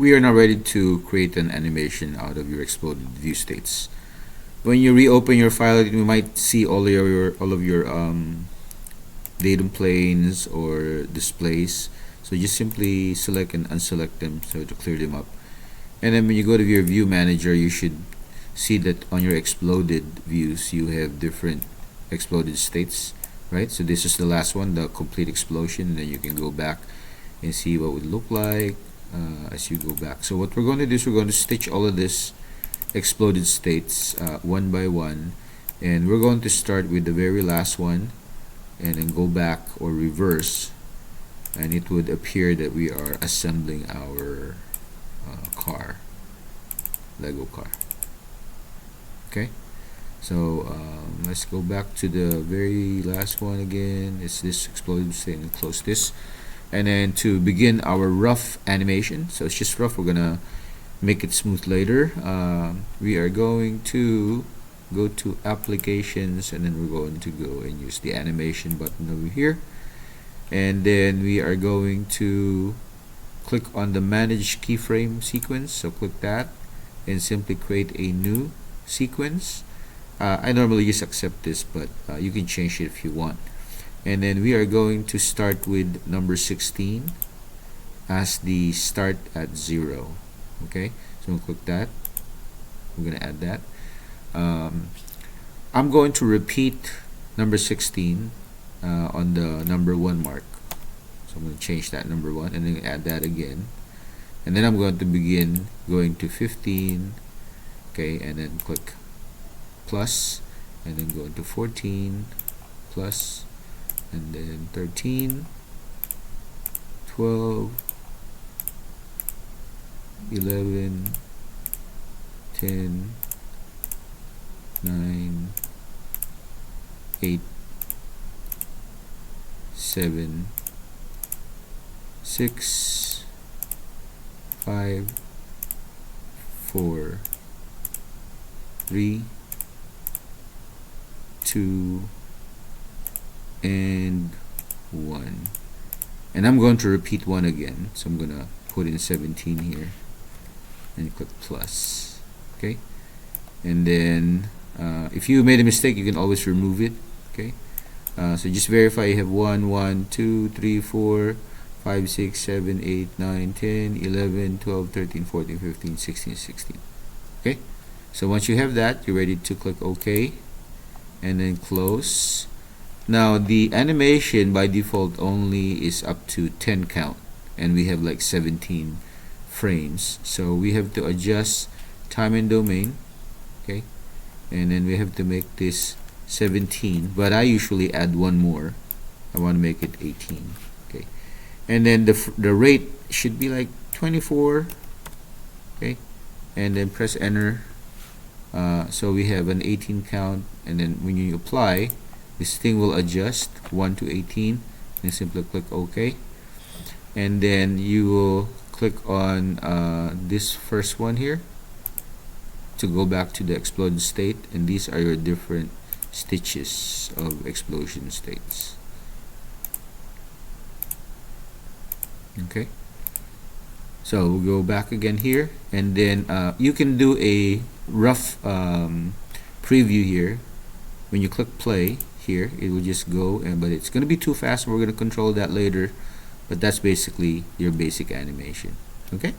we are now ready to create an animation out of your exploded view states. When you reopen your file, you might see all of your datum planes or displays. So just simply select and unselect them so to clear them up. And then when you go to your view manager, you should see that on your exploded views you have different exploded states, right? So this is the last one, the complete explosion, and then you can go back and see what it would look like as you go back. So what we're going to do is we're going to stitch all of this exploded states one by one, and we're going to start with the very last one and then go back or reverse, and it would appear that we are assembling our car, Lego car. Okay, so let's go back to the very last one again. It's this exploded state, and close this. And then to begin our rough animation, so it's just rough, we're gonna make it smooth later. We are going to go to applications, and then we're going to go and use the animation button over here, and then we are going to click on the manage keyframe sequence. So click that and simply create a new sequence. I normally just accept this, but you can change it if you want. And then we are going to start with number 16 as the start at 0. Okay, so we'll click that. We're going to add that. I'm going to repeat number 16 on the number 1 mark. So I'm going to change that number 1 and then add that again. And then I'm going to begin going to 15. Okay, and then click plus, and then go into 14 plus, and then 13, 12, 11, 10, 9, 8, 7, 6, 5, 4, 3, 2, and 1. And I'm going to repeat 1 again, so I'm going to put in 17 here and click plus. Okay, and then if you made a mistake, you can always remove it. Okay, so just verify you have 1, 1, 2, 3, 4, 5, 6, 7, 8, 9, 10, 11, 12, 13, 14, 15, 16, 16. Okay, so once you have that, you're ready to click OK and then close. Now the animation by default only is up to 10 count, and we have like 17 frames, so we have to adjust time and domain. Okay, and then we have to make this 17, but I usually add one more. I want to make it 18. Okay, and then the rate should be like 24. Okay, and then press enter. So we have an 18 count, and then when you apply, this thing will adjust 1 to 18, and simply click OK. And then you will click on this first one here to go back to the exploded state, and these are your different stitches of explosion states. Okay, so we'll go back again here, and then you can do a rough preview here. When you click play here, it will just go, but it's going to be too fast, and we're going to control that later, but that's basically your basic animation. Okay.